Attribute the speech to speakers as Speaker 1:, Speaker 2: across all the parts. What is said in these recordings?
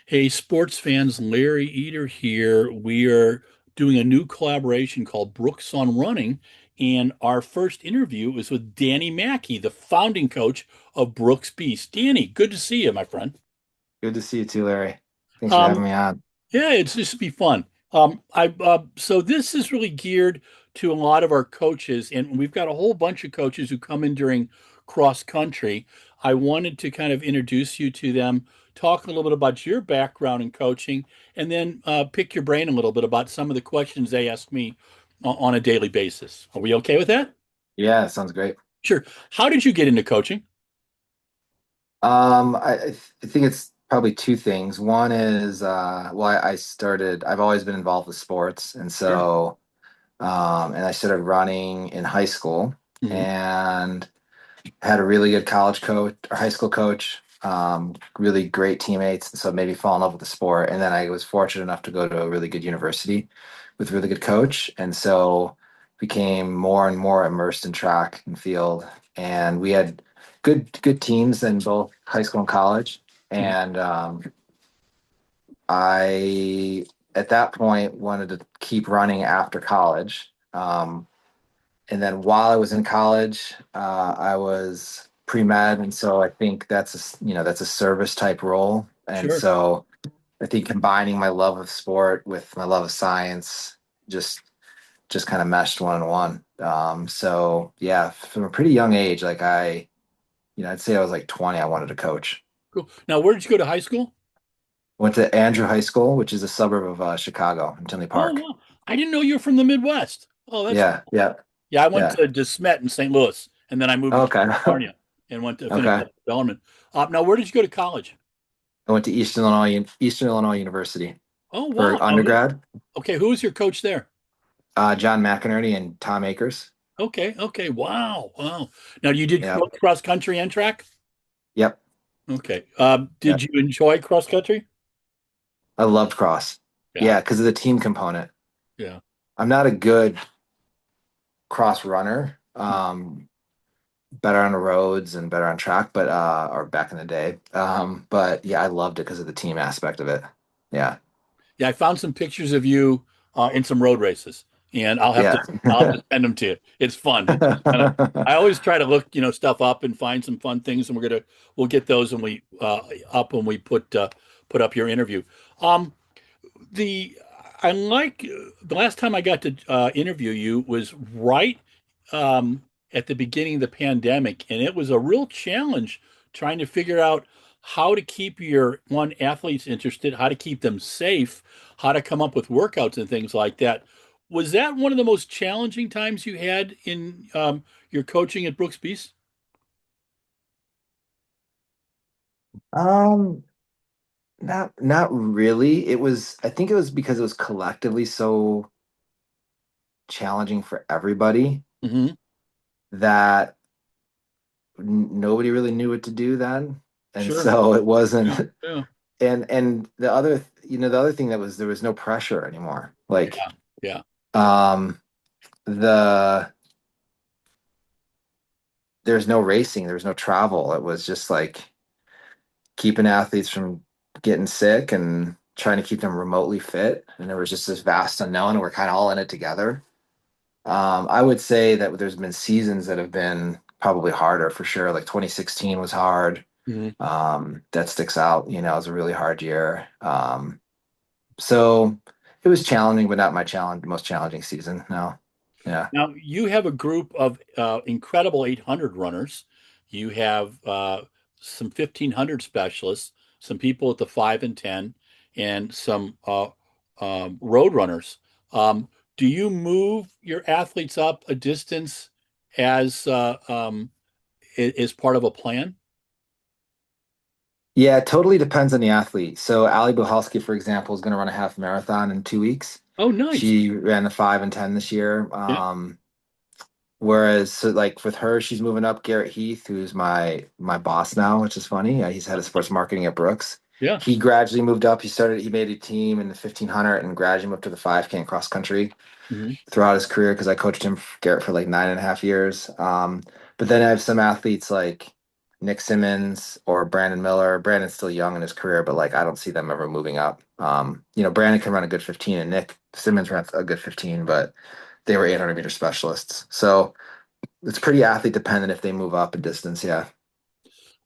Speaker 1: Hey, sports fans, Larry Eater here. We are doing a new collaboration called Brooks on Running, and our first interview is with Danny Mackey, the founding coach of Brooks Beast. Danny, good to see you, my friend.
Speaker 2: Good to see you too, Larry. Thanks for having
Speaker 1: Um,
Speaker 2: me on.
Speaker 1: yeah, it's just to be fun. So this is really geared to a lot of our coaches, and we've got a whole bunch of coaches who come in during cross country. I wanted to kind of introduce you to them, talk a little bit about your background in coaching, and then pick your brain a little bit about some of the questions they ask me on a daily basis. Are we okay with that?
Speaker 2: Yeah, sounds great.
Speaker 1: Sure. How did you get into coaching?
Speaker 2: I think it's probably two things. One is, I've always been involved with sports.
Speaker 1: Sure.
Speaker 2: And I started running in high school
Speaker 1: Hmm.
Speaker 2: and had a really good college coach or high school coach, really great teammates. And so maybe fall in love with the sport. And then I was fortunate enough to go to a really good university with a really good coach. And so became more and more immersed in track and field. And we had good teams in both high school and college. And I, at that point, wanted to keep running after college. And then while I was in college, I was pre-med, and so I think that's a service type role. And
Speaker 1: Sure.
Speaker 2: so I think combining my love of sport with my love of science just just kind of meshed one on one. So yeah, from a pretty young age, I'd say I was like 20, I wanted to coach.
Speaker 1: Cool. Now, where did you go to high school?
Speaker 2: Went to Andrew High School, which is a suburb of Chicago, in Tinley
Speaker 1: Oh,
Speaker 2: Park.
Speaker 1: wow. I didn't know you were from the Midwest. Oh, that's
Speaker 2: Yeah,
Speaker 1: cool.
Speaker 2: yeah,
Speaker 1: Yeah, I went
Speaker 2: yeah.
Speaker 1: to DeSmet in St. Louis, and then I moved to
Speaker 2: Okay.
Speaker 1: California and went to finish
Speaker 2: Okay.
Speaker 1: up development. Now, where did you go to college?
Speaker 2: I went to Eastern Illinois University
Speaker 1: Oh, wow.
Speaker 2: for undergrad.
Speaker 1: Okay, who was your coach there?
Speaker 2: John McInerney and Tom Akers.
Speaker 1: Okay, okay. Wow, wow. Now, you did
Speaker 2: Yep.
Speaker 1: both cross country and track?
Speaker 2: Yep.
Speaker 1: Okay. Did
Speaker 2: Yep.
Speaker 1: you enjoy cross country?
Speaker 2: I loved cross.
Speaker 1: Yeah,
Speaker 2: Yeah, because of the team component.
Speaker 1: yeah.
Speaker 2: I'm not a good cross runner. Better on the roads and better on track, but or back in the day. But yeah, I loved it because of the team aspect of it. Yeah.
Speaker 1: Yeah, I found some pictures of you in some road races, and
Speaker 2: Yeah.
Speaker 1: I'll have to send them to you. It's fun. It's kind of I always try to look stuff up and find some fun things, and we'll get those when we up when we put up your interview. Um, the I like the last time I got to interview you was right at the beginning of the pandemic, and it was a real challenge trying to figure out how to keep your one athletes interested, how to keep them safe, how to come up with workouts and things like that. Was that one of the most challenging times you had in your coaching at Brooks Beast?
Speaker 2: Um, not really. I think it was because it was collectively so challenging for everybody
Speaker 1: Hmm.
Speaker 2: that nobody really knew what to do then. And
Speaker 1: Sure.
Speaker 2: so it
Speaker 1: Yeah.
Speaker 2: wasn't
Speaker 1: Yeah.
Speaker 2: and the other thing that was there was no pressure anymore. Like
Speaker 1: Yeah. Yeah.
Speaker 2: um the there's no racing, there's no travel. It was just like keeping athletes from getting sick and trying to keep them remotely fit. And there was just this vast unknown, and we're kind of all in it together. I would say that there's been seasons that have been probably harder for sure. Like 2016 was hard.
Speaker 1: Mhm.
Speaker 2: That sticks out. It was a really hard year. So it was challenging, but not my most challenging season. No. Yeah.
Speaker 1: Now, you have a group of incredible 800 runners. You have some 1500 specialists, some people at the 5 and 10, and some road runners. Do you move your athletes up a distance as as part of a plan?
Speaker 2: Yeah, it totally depends on the athlete. So Ali Bohalski, for example, is going to run a half marathon in 2 weeks.
Speaker 1: Oh, nice.
Speaker 2: She ran the 5 and 10 this year.
Speaker 1: Yeah.
Speaker 2: Whereas so like with her, she's moving up. Garrett Heath, who's my boss now, which is funny. He's head of sports marketing at Brooks.
Speaker 1: Yeah.
Speaker 2: He gradually moved up. He made a team in the 1500 and gradually moved to the 5K and cross country
Speaker 1: Mhm.
Speaker 2: throughout his career because I coached him, Garrett, for like 9.5 years. But then I have some athletes like Nick Simmons or Brandon Miller. Brandon's still young in his career, but like I don't see them ever moving up. Brandon can run a good 15 and Nick Simmons runs a good 15, but they were 800-meter specialists. So it's pretty athlete dependent if they move up in distance. Yeah.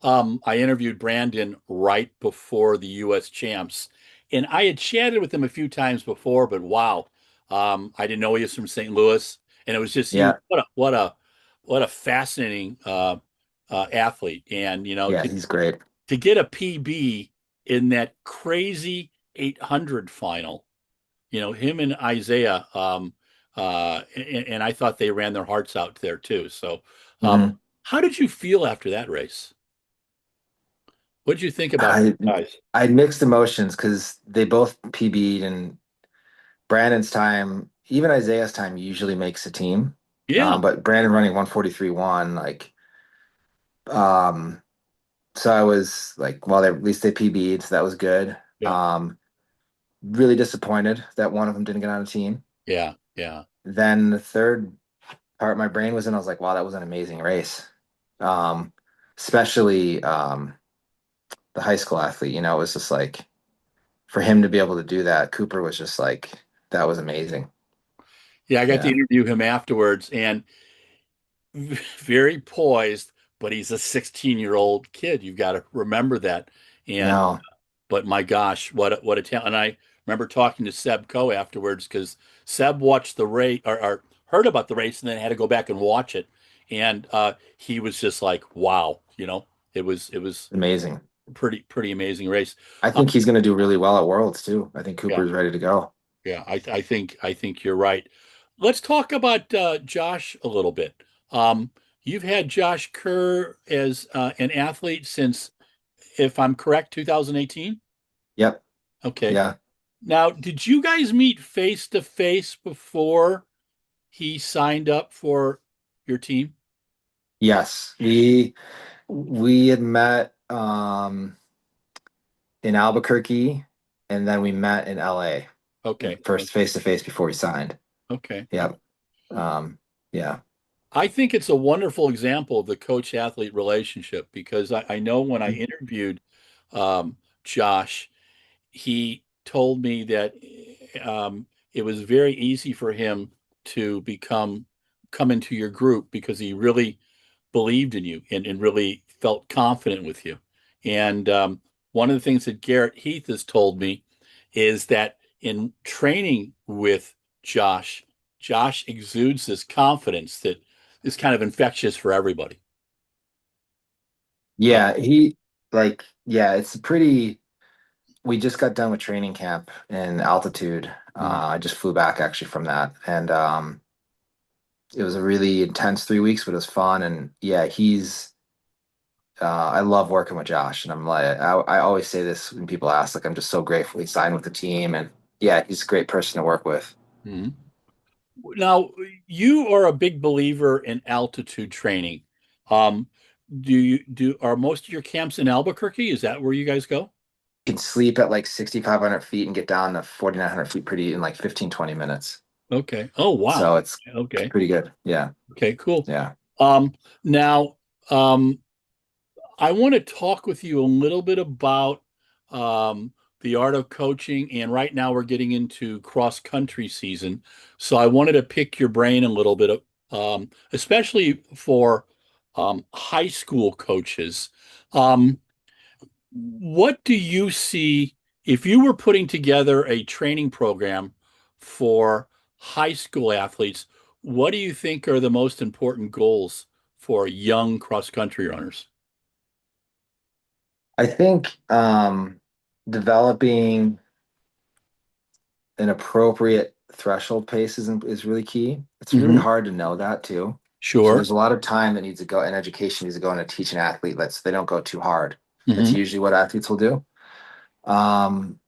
Speaker 1: I interviewed Brandon right before the U.S. champs, and I had chatted with him a few times before, but wow, I didn't know he was from St. Louis, and it was just he
Speaker 2: Yeah.
Speaker 1: what a fascinating athlete, and
Speaker 2: Yeah. He's great.
Speaker 1: to get a PB in that crazy 800 final, him and Isaiah, and I thought they ran their hearts out there too. So,
Speaker 2: hmm
Speaker 1: how did you feel after that race? What did you think about
Speaker 2: I
Speaker 1: guys?
Speaker 2: I had mixed emotions because they both PB'd and Brandon's time, even Isaiah's time usually makes a team.
Speaker 1: Yeah,
Speaker 2: But Brandon running 143.1, like um so I was like, well, at least they PB'd, so that was good.
Speaker 1: yeah,
Speaker 2: Um Really disappointed that one of them didn't get on a team.
Speaker 1: yeah, yeah,
Speaker 2: Then the third part my brain was in, I was like, wow, that was an amazing race. Um Especially the high school athlete, it was just like for him to be able to do that, Cooper was just like that was amazing.
Speaker 1: yeah. I got to
Speaker 2: Yeah.
Speaker 1: interview him afterwards, and very poised, but he's a 16-year-old kid. You've got to remember that. And
Speaker 2: No,
Speaker 1: but my gosh, what a talent! And I remember talking to Seb Coe afterwards because Seb watched the race or heard about the race and then had to go back and watch it, and he was just like, "Wow," it was
Speaker 2: amazing.
Speaker 1: pretty amazing race.
Speaker 2: I
Speaker 1: Uh,
Speaker 2: think he's going to do really well at Worlds too. I think
Speaker 1: yeah,
Speaker 2: Cooper's ready to go.
Speaker 1: yeah, I think you're right. Let's talk about Josh a little bit. Um, you've had Josh Kerr as an athlete since, if I'm correct, 2018.
Speaker 2: Yep.
Speaker 1: Okay.
Speaker 2: Yeah.
Speaker 1: Now, did you guys meet face to face before he signed up for your team?
Speaker 2: Yes. We had met in Albuquerque and then we met in LA in
Speaker 1: Okay.
Speaker 2: first face to face before he signed.
Speaker 1: Okay.
Speaker 2: Yep. Um, yeah.
Speaker 1: I think it's a wonderful example of the coach athlete relationship because I know when I interviewed Josh, he told me that it was very easy for him to come into your group because he really believed in you and really felt confident with you. And one of the things that Garrett Heath has told me is that in training with Josh, Josh exudes this confidence that is kind of infectious for everybody.
Speaker 2: Yeah, yeah, it's pretty we just got done with training camp in altitude.
Speaker 1: Mhm.
Speaker 2: I just flew back actually from that and it was a really intense 3 weeks, but it was fun. And yeah, I love working with Josh. And I always say this when people ask, like, I'm just so grateful he signed with the team. And yeah, he's a great person to work with.
Speaker 1: Mhm. Now, you are a big believer in altitude training. Um, are most of your camps in Albuquerque? Is that where you guys go?
Speaker 2: He can sleep at like 6,500 feet and get down to 4,900 feet pretty in like 15, 20 minutes.
Speaker 1: Okay. Oh, wow.
Speaker 2: So it's
Speaker 1: Okay.
Speaker 2: pretty good. Yeah.
Speaker 1: Okay, cool.
Speaker 2: Yeah.
Speaker 1: Now, I want to talk with you a little bit about the art of coaching. And right now we're getting into cross country season. So I wanted to pick your brain a little bit, especially for high school coaches. Um, what do you see if you were putting together a training program for high school athletes? What do you think are the most important goals for young cross country runners?
Speaker 2: I think developing an appropriate threshold pace is really key. It's really
Speaker 1: Hmm.
Speaker 2: hard to know that too. So
Speaker 1: Sure.
Speaker 2: there's a lot of time that needs to go and education needs to go into teach an athlete. They don't go too hard. That's
Speaker 1: Hmm.
Speaker 2: usually what athletes will do.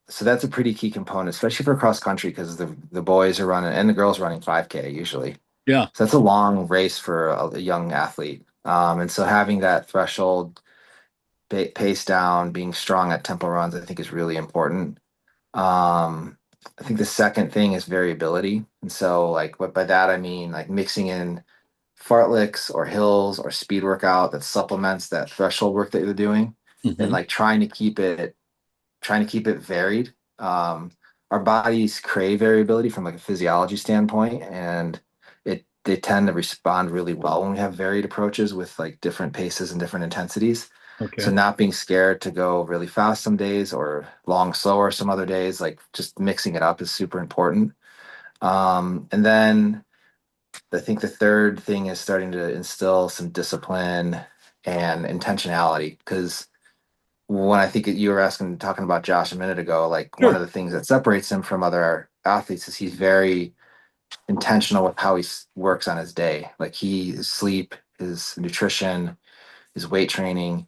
Speaker 2: So that's a pretty key component, especially for cross country, because the boys are running and the girls running 5K usually.
Speaker 1: Yeah.
Speaker 2: So that's a long race for a young athlete. And so having that threshold pace down, being strong at tempo runs, I think is really important. I think the second thing is variability. And so like what by that I mean like mixing in fartleks or hills or speed workout that supplements that threshold work that you're doing, and
Speaker 1: Hmm.
Speaker 2: like trying to keep it varied. Our bodies crave variability from like a physiology standpoint, and they tend to respond really well when we have varied approaches with like different paces and different intensities. So
Speaker 1: Okay.
Speaker 2: not being scared to go really fast some days or long slower some other days, like just mixing it up is super important. And then I think the third thing is starting to instill some discipline and intentionality because when I think you were talking about Josh a minute ago, like one of
Speaker 1: Sure.
Speaker 2: the things that separates him from other athletes is he's very intentional with how works on his day. Like his sleep, his nutrition, his weight training.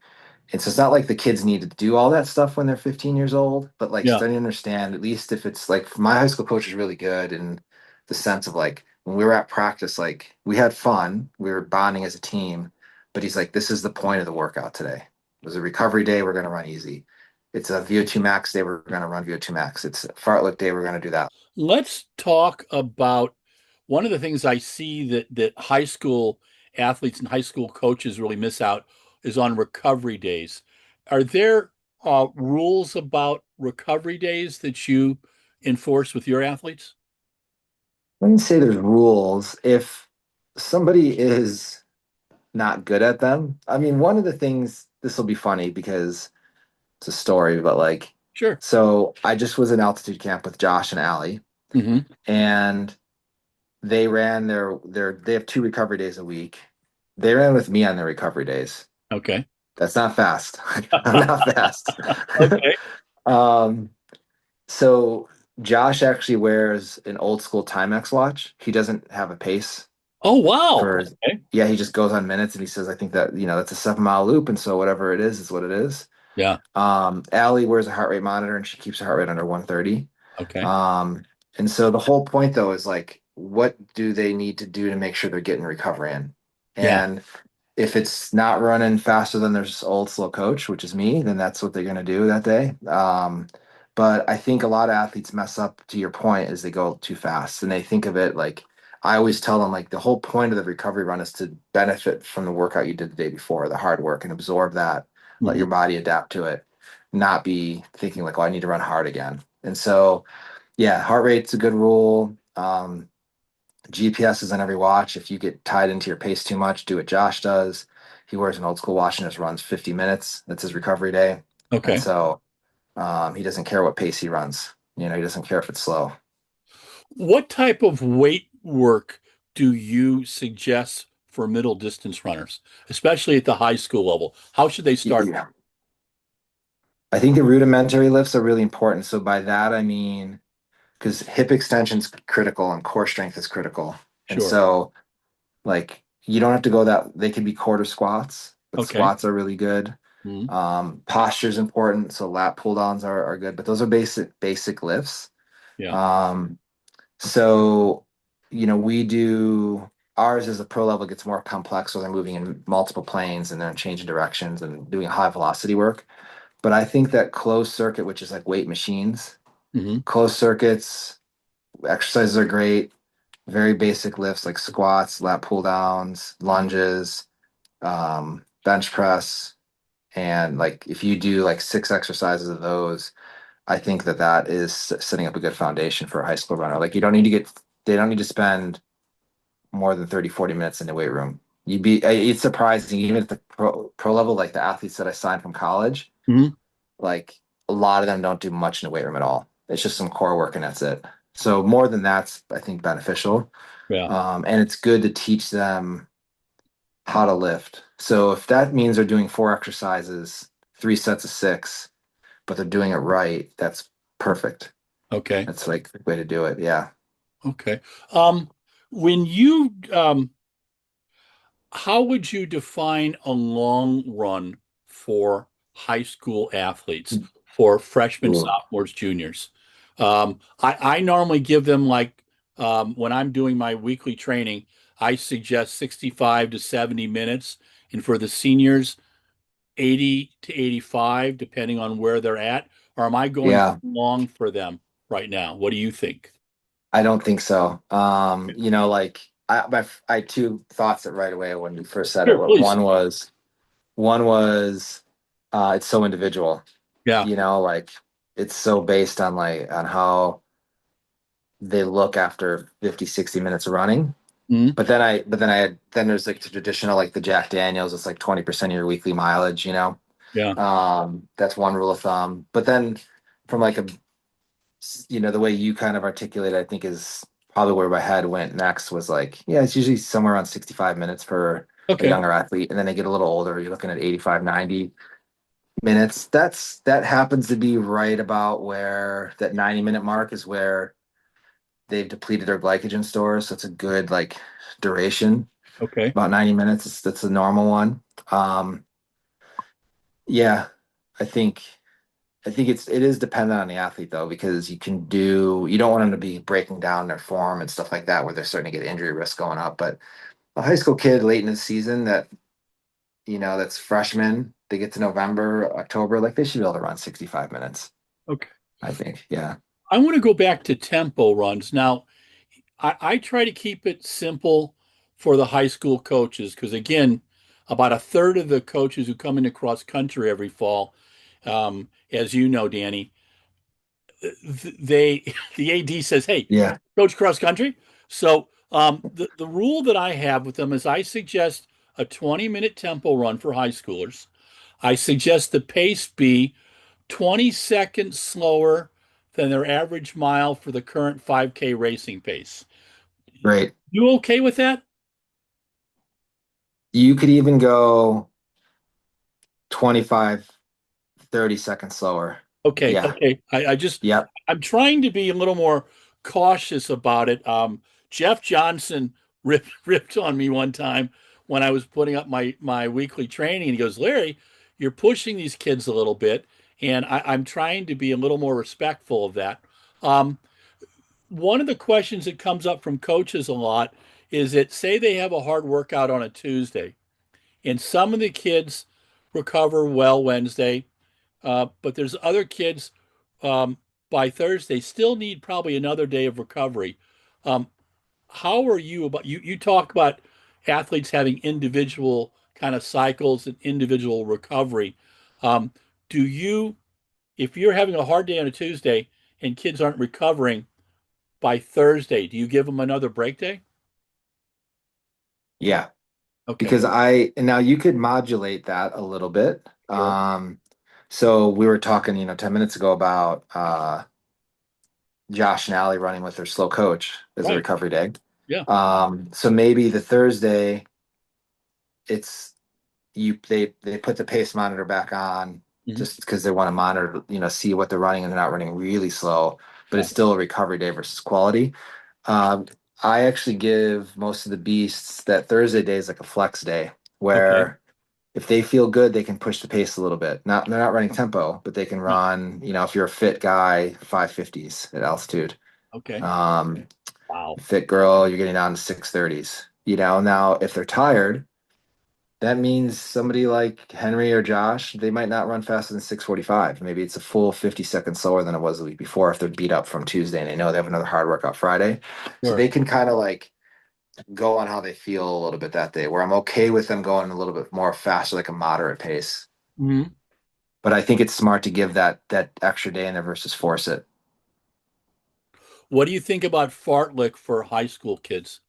Speaker 2: And so it's not like the kids need to do all that stuff when they're 15 years old, but like
Speaker 1: Yeah.
Speaker 2: starting to understand, at least if it's like my high school coach is really good in the sense of like when we were at practice, like we had fun, we were bonding as a team, but he's like, this is the point of the workout today. It was a recovery day, we're going to run easy. It's a VO2 max day, we're going to run VO2 max. It's a fartlek day, we're going to do that.
Speaker 1: Let's talk about one of the things I see that high school athletes and high school coaches really miss out is on recovery days. Are there rules about recovery days that you enforce with your athletes?
Speaker 2: When you say there's rules, if somebody is not good at them, I mean, one of the things, this will be funny because it's a story, but like,
Speaker 1: Sure.
Speaker 2: so I just was in altitude camp with Josh and Allie,
Speaker 1: Hmm.
Speaker 2: and they ran they have 2 recovery days a week. They ran with me on their recovery days.
Speaker 1: Okay.
Speaker 2: That's not fast. I'm not fast.
Speaker 1: Okay.
Speaker 2: um, so Josh actually wears an old school Timex watch. He doesn't have a pace
Speaker 1: Oh, wow.
Speaker 2: for,
Speaker 1: Okay.
Speaker 2: yeah, he just goes on minutes and he says, I think that, that's a 7 mile loop. And so whatever it is what it is.
Speaker 1: Yeah.
Speaker 2: Allie wears a heart rate monitor and she keeps her heart rate under 130.
Speaker 1: Okay.
Speaker 2: Um, and so the whole point though is like, what do they need to do to make sure they're getting recovery in?
Speaker 1: Yeah.
Speaker 2: And if it's not running faster than their old slow coach, which is me, then that's what they're going to do that day. But I think a lot of athletes mess up to your point is they go too fast and they think of it like I always tell them like the whole point of the recovery run is to benefit from the workout you did the day before, the hard work and absorb that, let your
Speaker 1: Hmm.
Speaker 2: body adapt to it, not be thinking like, oh, I need to run hard again. And so, yeah, heart rate's a good rule. GPS is on every watch. If you get tied into your pace too much, do what Josh does. He wears an old school watch and just runs 50 minutes. That's his recovery day. And
Speaker 1: Okay.
Speaker 2: so he doesn't care what pace he runs. He doesn't care if it's slow.
Speaker 1: What type of weight work do you suggest for middle distance runners, especially at the high school level? How should they start?
Speaker 2: Yeah. I think the rudimentary lifts are really important. So by that, I mean, because hip extension is critical and core strength is critical. And
Speaker 1: Sure.
Speaker 2: so, like, you don't have to go that, they can be quarter squats, but
Speaker 1: Okay.
Speaker 2: squats are really good.
Speaker 1: Mhm.
Speaker 2: Posture is important. So lat pull downs are good, but those are basic lifts.
Speaker 1: Yeah.
Speaker 2: Um, so, we do ours as a pro level gets more complex, so they're moving in multiple planes and they're changing directions and doing high velocity work. But I think that closed circuit, which is like weight machines,
Speaker 1: Hmm.
Speaker 2: closed circuits, exercises are great. Very basic lifts like squats, lat pull downs, lunges, bench press. And like if you do like 6 exercises of those, I think that is setting up a good foundation for a high school runner. Like they don't need to spend more than 30, 40 minutes in the weight room. It's surprising, even at the pro level, like the athletes that I signed from college,
Speaker 1: Hmm.
Speaker 2: like a lot of them don't do much in the weight room at all. It's just some core work and that's it. So more than that's, I think, beneficial.
Speaker 1: Yeah.
Speaker 2: And it's good to teach them how to lift. So if that means they're doing 4 exercises, 3 sets of 6, but they're doing it right, that's perfect.
Speaker 1: Okay.
Speaker 2: That's like the way to do it. Yeah.
Speaker 1: Okay. Um, when you how would you define a long run for high school athletes, for freshmen,
Speaker 2: Ooh.
Speaker 1: sophomores, juniors? I normally give them like when I'm doing my weekly training, I suggest 65 to 70 minutes. And for the seniors, 80 to 85, depending on where they're at. Or am I going too
Speaker 2: Yeah.
Speaker 1: long for them right now? What do you think?
Speaker 2: I don't think so. Like I had two thoughts that right away when you first said it.
Speaker 1: Sure, please.
Speaker 2: One was it's so individual,
Speaker 1: Yeah.
Speaker 2: like it's so based on on how they look after 50, 60 minutes of running.
Speaker 1: Mhm.
Speaker 2: But then there's like the traditional, like the Jack Daniels, it's like 20% of your weekly mileage.
Speaker 1: Yeah.
Speaker 2: That's one rule of thumb. But then from like the way you kind of articulate, I think is probably where my head went next was like, yeah, it's usually somewhere around 65 minutes for a
Speaker 1: Okay.
Speaker 2: younger athlete. And then they get a little older, you're looking at 85, 90 minutes. That happens to be right about where that 90-minute mark is where they've depleted their glycogen stores. So it's a good like duration,
Speaker 1: Okay.
Speaker 2: about 90 minutes. That's a normal one. Um, yeah, I think it is dependent on the athlete though, because you don't want them to be breaking down their form and stuff like that where they're starting to get injury risk going up. But a high school kid late in the season that's freshman, they get to November, October, like they should be able to run 65 minutes,
Speaker 1: Okay.
Speaker 2: I think. Yeah.
Speaker 1: I want to go back to tempo runs. Now, I try to keep it simple for the high school coaches because, again, about a third of the coaches who come into cross country every fall, as you know, Danny, they the AD says, "Hey,
Speaker 2: Yeah.
Speaker 1: coach cross country." So the rule that I have with them is I suggest a 20-minute tempo run for high schoolers. I suggest the pace be 20 seconds slower than their average mile for the current 5K racing pace.
Speaker 2: Great.
Speaker 1: You okay with that?
Speaker 2: You could even go 25, 30 seconds slower.
Speaker 1: Okay,
Speaker 2: Yeah.
Speaker 1: okay. I just
Speaker 2: Yep.
Speaker 1: I'm trying to be a little more cautious about it. Jeff Johnson ripped on me one time when I was putting up my weekly training, and he goes, "Larry, you're pushing these kids a little bit," and I'm trying to be a little more respectful of that. Um, One of the questions that comes up from coaches a lot is that say they have a hard workout on a Tuesday, and some of the kids recover well Wednesday, but there's other kids um, by Thursday still need probably another day of recovery. Um, how are you about you talk about athletes having individual kind of cycles and individual recovery. Um, do you, if you're having a hard day on a Tuesday and kids aren't recovering by Thursday, do you give them another break day?
Speaker 2: Yeah.
Speaker 1: Okay,
Speaker 2: Because and now you could modulate that a little bit.
Speaker 1: sure.
Speaker 2: So we were talking, 10 minutes ago about Josh and Allie running with their slow coach as a
Speaker 1: Right.
Speaker 2: recovery day.
Speaker 1: Yeah.
Speaker 2: So maybe the Thursday, it's they put the pace monitor back on
Speaker 1: Hmm.
Speaker 2: just because they want to monitor, see what they're running and they're not running really slow, but
Speaker 1: Yeah.
Speaker 2: it's still a recovery day versus quality. Um, I actually give most of the beasts that Thursday day is like a flex day
Speaker 1: Okay.
Speaker 2: where if they feel good, they can push the pace a little bit. They're not running tempo, but they can
Speaker 1: Right.
Speaker 2: run, if you're a fit guy, 550s at altitude.
Speaker 1: Okay.
Speaker 2: Um,
Speaker 1: Wow.
Speaker 2: Fit girl, you're getting down to 630s. Now if they're tired, that means somebody like Henry or Josh, they might not run faster than 645. Maybe it's a full 50 seconds slower than it was the week before if they're beat up from Tuesday and they know they have another hard workout Friday. So
Speaker 1: Sure.
Speaker 2: they can kind of like go on how they feel a little bit that day, where I'm okay with them going a little bit more faster, like a moderate pace.
Speaker 1: Hmm.
Speaker 2: But I think it's smart to give that extra day in there versus force it.
Speaker 1: What do you think about fartlek for high school kids?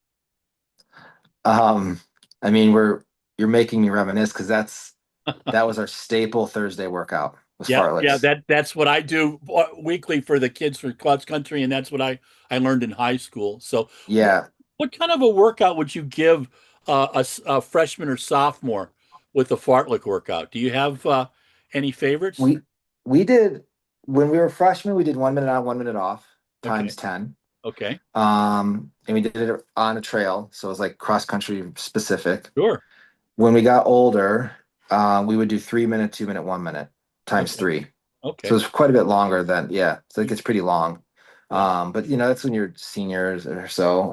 Speaker 2: Um, I mean, you're making me reminisce because that was our staple Thursday workout was
Speaker 1: Yeah, yeah,
Speaker 2: fartleks.
Speaker 1: that's what I do weekly for the kids for cross country, and that's what I learned in high school. So,
Speaker 2: Yeah,
Speaker 1: what kind of a workout would you give a freshman or sophomore with the fartlek workout? Do you have any favorites?
Speaker 2: we we did when we were freshmen, we did 1 minute on, 1 minute off
Speaker 1: Okay,
Speaker 2: times 10.
Speaker 1: okay,
Speaker 2: And we did it on a trail, so it was like cross country specific.
Speaker 1: sure,
Speaker 2: When we got older, we would do 3 minute, 2 minute, 1 minute times
Speaker 1: okay,
Speaker 2: three. So
Speaker 1: okay,
Speaker 2: it's quite a bit longer than, yeah. So it gets pretty long.
Speaker 1: yeah,
Speaker 2: But that's when you're seniors or so.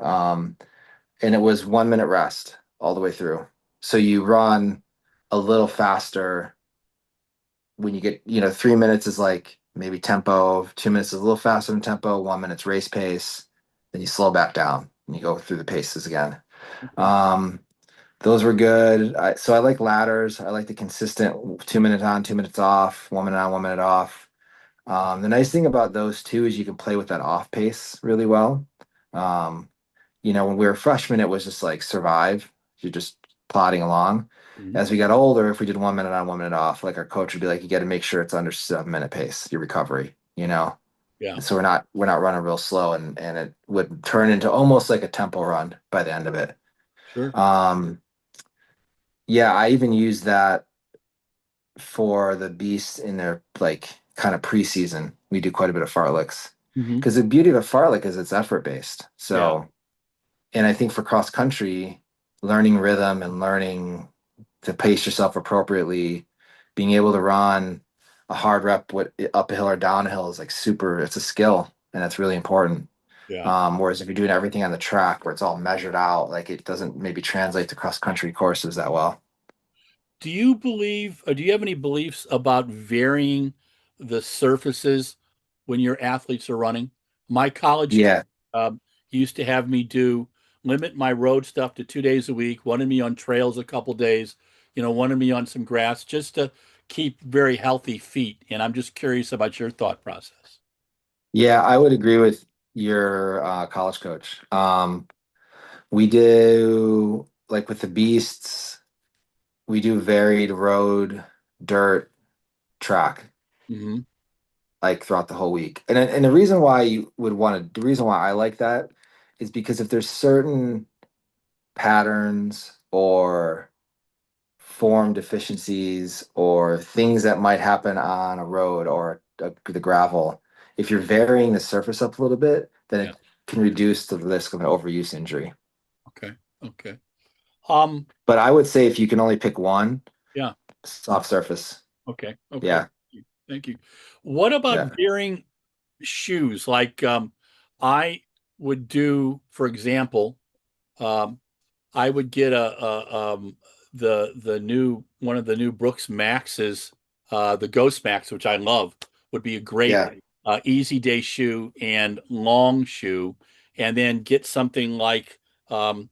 Speaker 2: And it was 1 minute rest all the way through. So you run a little faster when you get, 3 minutes is like maybe tempo, 2 minutes is a little faster than tempo, 1 minute's race pace. Then you slow back down and you go through the paces again.
Speaker 1: Okay.
Speaker 2: Um, those were good. So I like ladders. I like the consistent 2 minutes on, 2 minutes off, 1 minute on, 1 minute off. The nice thing about those two is you can play with that off pace really well. Um, when we were freshmen, it was just like survive. You're just plodding along.
Speaker 1: Mhm.
Speaker 2: As we got older, if we did 1 minute on, 1 minute off, like our coach would be like, you got to make sure it's under 7 minute pace, your recovery.
Speaker 1: Yeah,
Speaker 2: So we're not running real slow and it would turn into almost like a tempo run by the end of it.
Speaker 1: sure.
Speaker 2: Um, yeah, I even use that for the beast in their like kind of preseason. We do quite a bit of fartleks
Speaker 1: Hmm.
Speaker 2: because the beauty of a fartlek is it's effort based.
Speaker 1: Yeah,
Speaker 2: And I think for cross country, learning rhythm and learning to pace yourself appropriately, being able to run a hard rep with up a hill or down a hill is like super, it's a skill and it's really important.
Speaker 1: yeah.
Speaker 2: Whereas if you're doing everything on the track where it's all measured out, like it doesn't maybe translate to cross country courses that well.
Speaker 1: Do you believe, or do you have any beliefs about varying the surfaces when your athletes are running? My college coach
Speaker 2: Yeah.
Speaker 1: used to have me limit my road stuff to 2 days a week, wanted me on trails a couple days, wanted me on some grass just to keep very healthy feet. And I'm just curious about your thought process.
Speaker 2: Yeah, I would agree with your college coach. We do like with the beasts, we do varied road, dirt, track
Speaker 1: Hmm.
Speaker 2: like throughout the whole week. And the reason why you would want to, the reason why I like that is because if there's certain patterns or form deficiencies or things that might happen on a road or the gravel, if you're varying the surface up a little bit, then
Speaker 1: Yeah.
Speaker 2: it can reduce the risk of an overuse injury.
Speaker 1: Okay. Okay. Um,
Speaker 2: But I would say if you can only pick one,
Speaker 1: yeah.
Speaker 2: soft surface.
Speaker 1: Okay. Okay.
Speaker 2: Yeah.
Speaker 1: Thank you. What about
Speaker 2: Yeah.
Speaker 1: varying shoes? Like I would do, for example, um, I would get the new one of the new Brooks Maxes, the Ghost Max, which I love, would be a great
Speaker 2: Yeah.
Speaker 1: easy day shoe and long shoe, and then get something like um,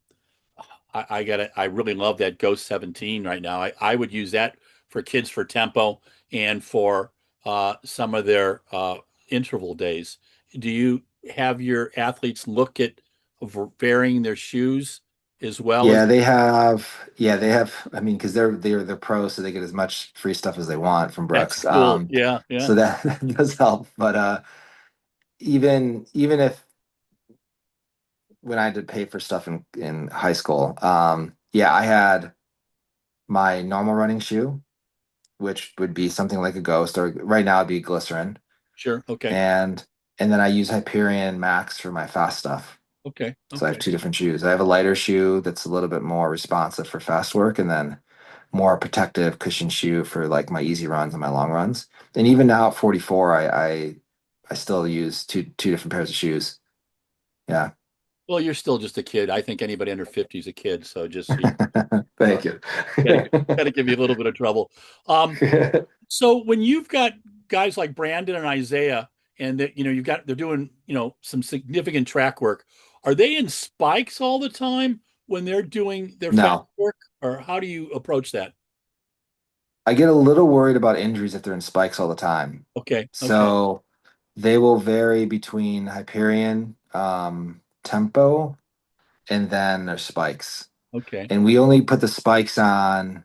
Speaker 1: I really love that Ghost 17 right now. I would use that for kids for tempo and for some of their interval days. Do you have your athletes look at varying their shoes as well as
Speaker 2: Yeah, they have. I mean, because they're pros, so they get as much free stuff as they want from
Speaker 1: that's
Speaker 2: Brooks.
Speaker 1: cool. Yeah, yeah,
Speaker 2: So that, that does help. But even if when I did pay for stuff in high school, yeah, I had my normal running shoe, which would be something like a Ghost, or right now it'd be glycerin,
Speaker 1: sure. Okay,
Speaker 2: and and then I use Hyperion Max for my fast stuff.
Speaker 1: okay,
Speaker 2: So I have
Speaker 1: okay.
Speaker 2: two different shoes. I have a lighter shoe that's a little bit more responsive for fast work, and then more protective cushion shoe for like my easy runs and my long runs. And even now at 44, I still use two different pairs of shoes. Yeah.
Speaker 1: Well, you're still just a kid. I think anybody under 50 is a kid. So just you know,
Speaker 2: Thank you.
Speaker 1: gotta give you a little bit of trouble. So when you've got guys like Brandon and Isaiah, and that you've got they're doing some significant track work, are they in spikes all the time when they're doing their fast
Speaker 2: No,
Speaker 1: work, or how do you approach that?
Speaker 2: I get a little worried about injuries if they're in spikes all the time.
Speaker 1: Okay, okay,
Speaker 2: So they will vary between Hyperion, tempo, and then their spikes.
Speaker 1: okay,
Speaker 2: And we only put the spikes on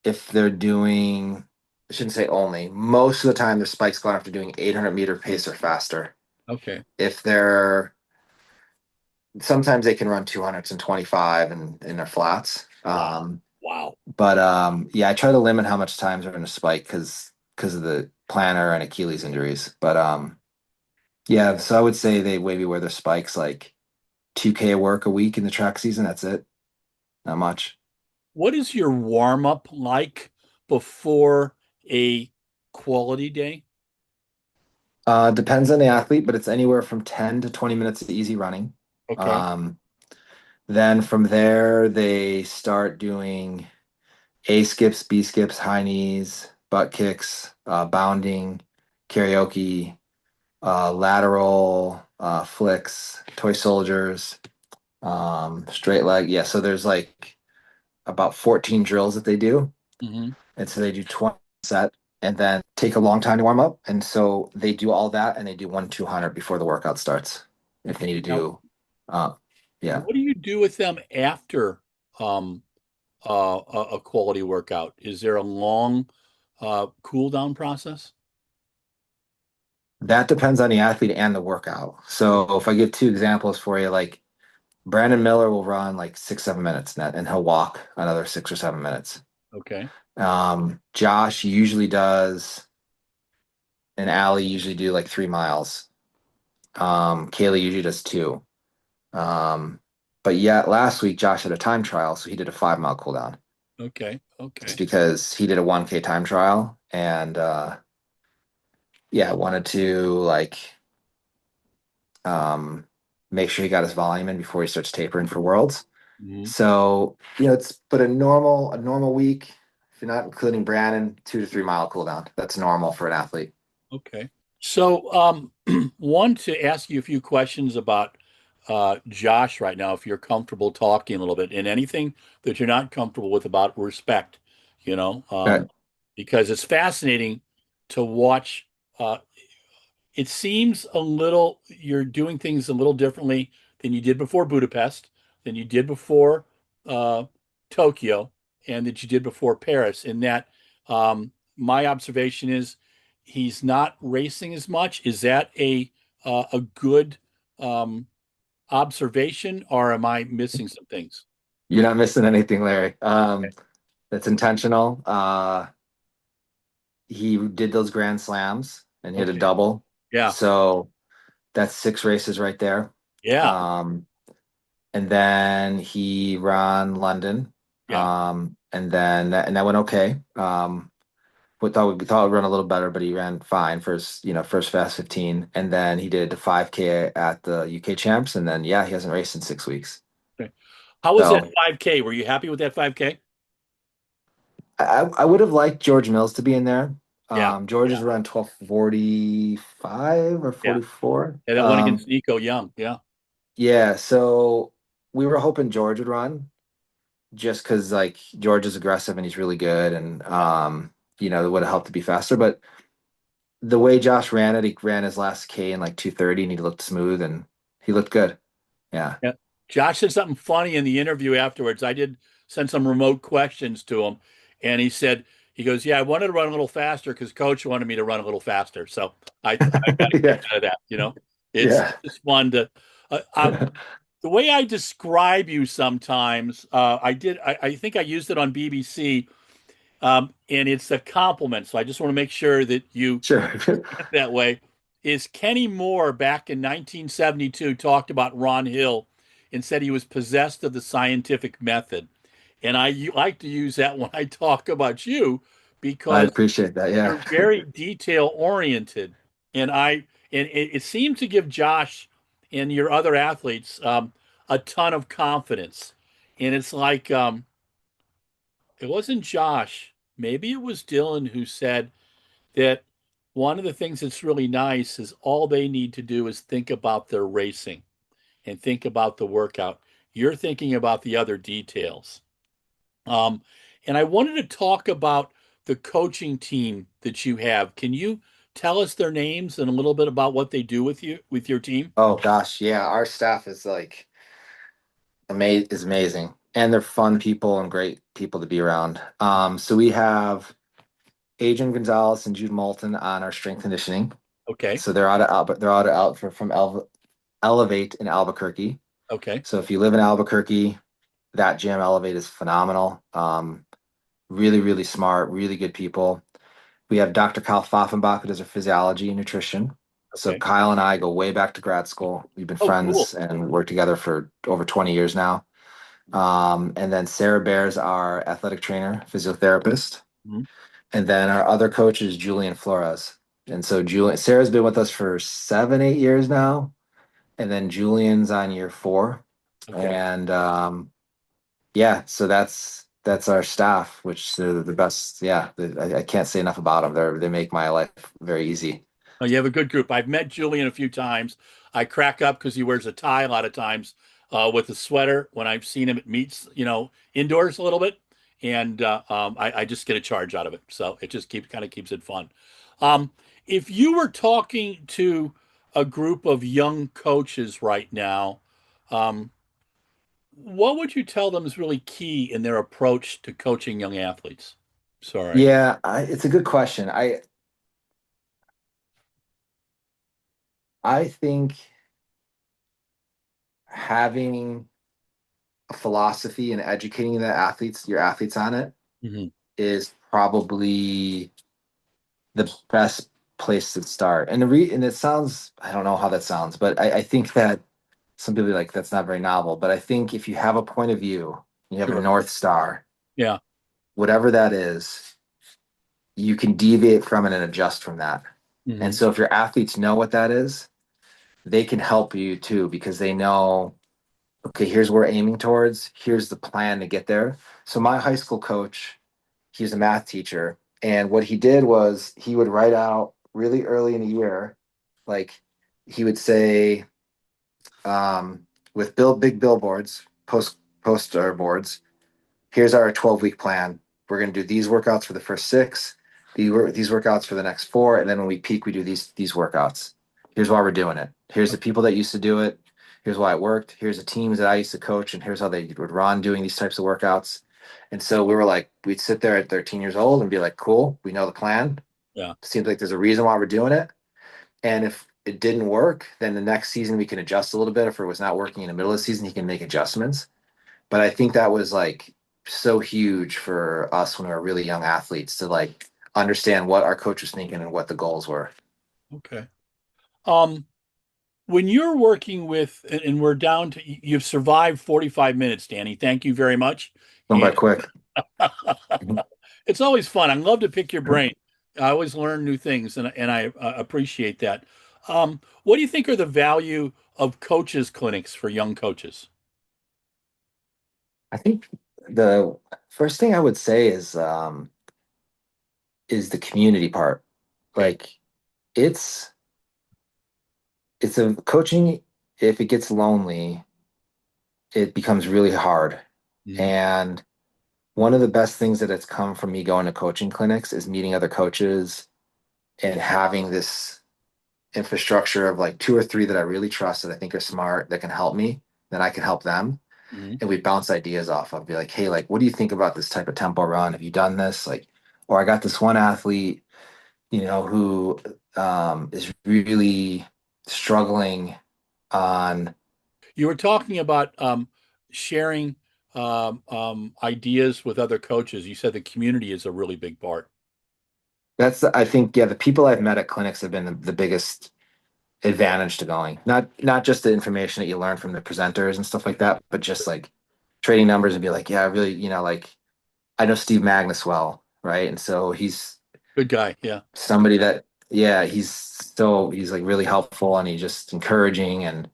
Speaker 2: if they're doing, I shouldn't say only, most of the time the spikes go on after doing 800-meter pace or faster.
Speaker 1: okay.
Speaker 2: If they're, sometimes they can run 200s and 25 in their flats.
Speaker 1: Wow, wow.
Speaker 2: But yeah, I try to limit how much times are in a spike because of the plantar and Achilles injuries. But yeah, so I would say they maybe wear their spikes like 2K work a week in the track season. That's it. Not much.
Speaker 1: What is your warm up like before a quality day?
Speaker 2: Depends on the athlete, but it's anywhere from 10 to 20 minutes of easy running.
Speaker 1: Okay,
Speaker 2: Um, then from there, they start doing A skips, B skips, high knees, butt kicks, bounding, karaoke, lateral, flicks, toy soldiers. Straight leg. Yeah. So there's like about 14 drills that they do.
Speaker 1: Hmm.
Speaker 2: And so they do 20 set and then take a long time to warm up. And so they do all that and they do 1 200 before the workout starts. If they need to
Speaker 1: Now,
Speaker 2: do, uh, yeah.
Speaker 1: what do you do with them after um, a quality workout? Is there a long cool down process?
Speaker 2: That depends on the athlete and the workout. So if I give two examples for you, like Brandon Miller will run like 6 7 minutes net and he'll walk another 6 or 7 minutes.
Speaker 1: Okay.
Speaker 2: Josh usually does, and Allie usually do like 3 miles. Kaylee usually does two. Um, but yeah, last week Josh had a time trial, so he did a 5 mile cooldown
Speaker 1: Okay.
Speaker 2: just
Speaker 1: Okay.
Speaker 2: because he did a 1K time trial and yeah, wanted to like um make sure he got his volume in before he starts tapering for Worlds.
Speaker 1: Mhm.
Speaker 2: So, it's but a normal week, if you're not including Brandon, 2 to 3 mile cooldown. That's normal for an athlete.
Speaker 1: Okay. So, one to ask you a few questions about Josh right now, if you're comfortable talking a little bit, and anything that you're not comfortable with about respect, you know,
Speaker 2: Right.
Speaker 1: because it's fascinating to watch. It seems a little, you're doing things a little differently than you did before Budapest, than you did before uh, Tokyo, and that you did before Paris. In that, my observation is he's not racing as much. Is that a good um, observation, or am I missing some things?
Speaker 2: You're not missing anything, Larry.
Speaker 1: Okay.
Speaker 2: That's intentional. He did those grand slams and hit a
Speaker 1: Okay.
Speaker 2: double.
Speaker 1: Yeah.
Speaker 2: So that's 6 races right there.
Speaker 1: Yeah.
Speaker 2: Um, and then he ran London.
Speaker 1: Yeah.
Speaker 2: And that went okay. We thought we'd run a little better, but he ran fine first fast 15. And then he did the 5K at the UK champs. And then yeah, he hasn't raced in 6 weeks.
Speaker 1: Okay. How was that
Speaker 2: So
Speaker 1: 5K? Were you happy with that 5K?
Speaker 2: I would have liked George Mills to be in there.
Speaker 1: Yeah.
Speaker 2: George is
Speaker 1: Yeah.
Speaker 2: around 12:45 or
Speaker 1: Yeah.
Speaker 2: 44.
Speaker 1: Yeah. That one against Nico Young. Yeah.
Speaker 2: Yeah, so we were hoping George would run just because like George is aggressive and he's really good and
Speaker 1: Yeah.
Speaker 2: it would have helped to be faster. But the way Josh ran it, he ran his last K in like 2:30 and he looked smooth and he looked good. Yeah.
Speaker 1: Yeah. Josh said something funny in the interview afterwards. I did send some remote questions to him, and he goes, "Yeah, I wanted to run a little faster because Coach wanted me to run a little faster." So I got a kick
Speaker 2: Yeah.
Speaker 1: out of that. It's
Speaker 2: Yeah.
Speaker 1: just fun to. The way I describe you sometimes, I think I used it on BBC, and it's a compliment. So I just want to make sure that you
Speaker 2: Sure.
Speaker 1: that way. Is Kenny Moore back in 1972 talked about Ron Hill and said he was possessed of the scientific method. And like to use that when I talk about you
Speaker 2: I
Speaker 1: because
Speaker 2: appreciate that. Yeah.
Speaker 1: you're very detail oriented. And it seemed to give Josh and your other athletes a ton of confidence. And it's like it wasn't Josh, maybe it was Dylan who said that one of the things that's really nice is all they need to do is think about their racing and think about the workout. You're thinking about the other details. Um, and I wanted to talk about the coaching team that you have. Can you tell us their names and a little bit about what they do with you with your team?
Speaker 2: Oh gosh, yeah. Our staff is like amazing. And they're fun people and great people to be around. So we have Adrian Gonzalez and Jude Moulton on our strength conditioning.
Speaker 1: Okay.
Speaker 2: So they're out from Elevate in Albuquerque.
Speaker 1: Okay.
Speaker 2: So if you live in Albuquerque, that gym Elevate is phenomenal. Really, really smart, really good people. We have Dr. Kyle Pfaffenbach, who does our physiology and nutrition. So
Speaker 1: Okay.
Speaker 2: Kyle and I go way back to grad school. We've been
Speaker 1: Oh, cool.
Speaker 2: friends and worked together for over 20 years now. And then Sarah Bears, our athletic trainer, physiotherapist.
Speaker 1: Mhm.
Speaker 2: And then our other coach is Julian Flores. And so Sarah's been with us for 7 8 years now. And then Julian's on year 4.
Speaker 1: Okay.
Speaker 2: And yeah, so that's our staff, which they're the best. Yeah, I can't say enough about them. They make my life very easy.
Speaker 1: Oh, you have a good group. I've met Julian a few times. I crack up because he wears a tie a lot of times. with a sweater when I've seen him at meets, indoors a little bit, and I just get a charge out of it. So it just kind of keeps it fun. Um, if you were talking to a group of young coaches right now, um, what would you tell them is really key in their approach to coaching young athletes? Sorry.
Speaker 2: Yeah, it's a good question. I think having a philosophy and educating your athletes on it
Speaker 1: Hmm.
Speaker 2: is probably the best place to start. And it sounds, I don't know how that sounds, but I think that some people are like, that's not very novel. But I think if you have a point of view, you have a
Speaker 1: Sure.
Speaker 2: North Star,
Speaker 1: Yeah.
Speaker 2: whatever that is, you can deviate from it and adjust from that. And
Speaker 1: Hmm.
Speaker 2: so if your athletes know what that is, they can help you too because they know, okay, here's what we're aiming towards. Here's the plan to get there. So my high school coach, he's a math teacher, and what he did was he would write out really early in the year, like he would say, with big billboards, poster boards, here's our 12-week plan. We're going to do these workouts for the first six, these workouts for the next four, and then when we peak, we do these workouts. Here's why we're doing it. Here's the people that used to do it. Here's why it worked. Here's the teams that I used to coach, and here's how they would run doing these types of workouts. And so we were like, we'd sit there at 13 years old and be like, cool, we know the plan.
Speaker 1: Yeah.
Speaker 2: Seems like there's a reason why we're doing it. And if it didn't work, then the next season we can adjust a little bit. If it was not working in the middle of the season, he can make adjustments. But I think that was like so huge for us when we were really young athletes to like understand what our coach was thinking and what the goals were.
Speaker 1: Okay. Um, when you're working with, and we're down to, you've survived 45 minutes, Danny. Thank you very much.
Speaker 2: Going
Speaker 1: And
Speaker 2: by quick.
Speaker 1: it's always fun. I love to pick your brain. I always learn new things, and I appreciate that. What do you think are the value of coaches clinics for young coaches?
Speaker 2: I think the first thing I would say is the community part.
Speaker 1: Okay.
Speaker 2: Like it's it's a coaching, if it gets lonely, it becomes really hard.
Speaker 1: Mhm.
Speaker 2: And one of the best things that has come from me going to coaching clinics is meeting other coaches and having this infrastructure of like two or three that I really trust that I think are smart that can help me, then I can help them.
Speaker 1: Mhm.
Speaker 2: And we bounce ideas off. I'll be like, hey, like, what do you think about this type of tempo run? Have you done this? Like, or I got this one athlete, who is really struggling on
Speaker 1: You were talking about sharing ideas with other coaches. You said the community is a really big part.
Speaker 2: I think, yeah, the people I've met at clinics have been the biggest advantage to going. Not just the information that you learn from the presenters and stuff like that, but just like trading numbers and be like, yeah, I really, like I know Steve Magnus well, right? And so he's
Speaker 1: Good guy. Yeah.
Speaker 2: somebody that, yeah, he's like really helpful and he's just encouraging. And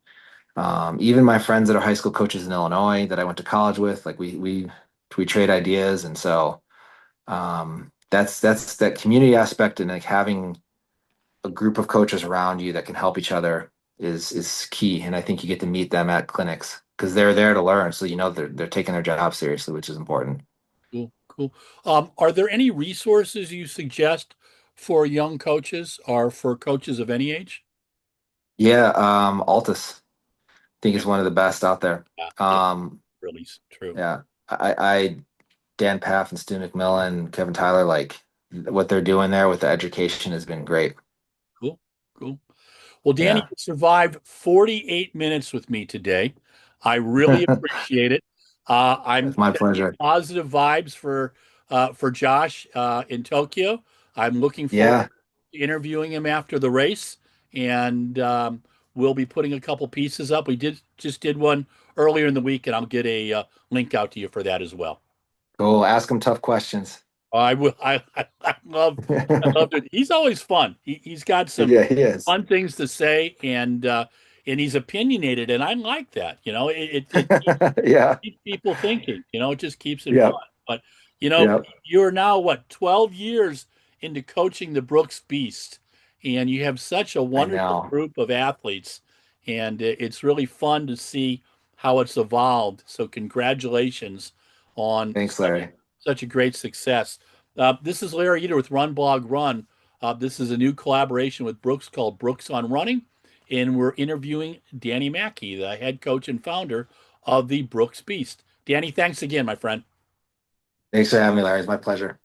Speaker 2: even my friends that are high school coaches in Illinois that I went to college with, like we trade ideas. And so that's that community aspect and like having a group of coaches around you that can help each other is key. And I think you get to meet them at clinics because they're there to learn. So they're taking their job seriously, which is important.
Speaker 1: Cool. Cool. Are there any resources you suggest for young coaches or for coaches of any age?
Speaker 2: Yeah, Altus, I think
Speaker 1: Yeah.
Speaker 2: is one of the best out there.
Speaker 1: Yeah. Yeah.
Speaker 2: Um,
Speaker 1: Really true.
Speaker 2: yeah, I Dan Paff and Stu McMillan, Kevin Tyler, like what they're doing there with the education has been great.
Speaker 1: Cool. Cool. Well, Danny,
Speaker 2: Yeah,
Speaker 1: you survived 48 minutes with me today. I really appreciate it. I'm
Speaker 2: it's my
Speaker 1: sending
Speaker 2: pleasure.
Speaker 1: positive vibes for Josh in Tokyo. I'm looking forward
Speaker 2: Yeah,
Speaker 1: to interviewing him after the race, and we'll be putting a couple pieces up. We just did one earlier in the week, and I'll get a link out to you for that as well.
Speaker 2: go ask them tough questions.
Speaker 1: I will. I loved it. He's always fun. He's got some
Speaker 2: Yeah, he is.
Speaker 1: fun things to say, and he's opinionated, and I like that.
Speaker 2: Yeah,
Speaker 1: keeps people thinking. It just keeps it fun.
Speaker 2: yep,
Speaker 1: But
Speaker 2: yep.
Speaker 1: you're now what 12 years into coaching the Brooks Beast, and you have such a
Speaker 2: I
Speaker 1: wonderful
Speaker 2: know.
Speaker 1: group of athletes, and it's really fun to see. how it's evolved. So congratulations on
Speaker 2: Thanks, Larry.
Speaker 1: such a great success. This is Larry Eater with Run Blog Run. This is a new collaboration with Brooks called Brooks on Running, and we're interviewing Danny Mackey, the head coach and founder of the Brooks Beast. Danny, thanks again, my friend.
Speaker 2: Thanks for having me, Larry. It's my pleasure.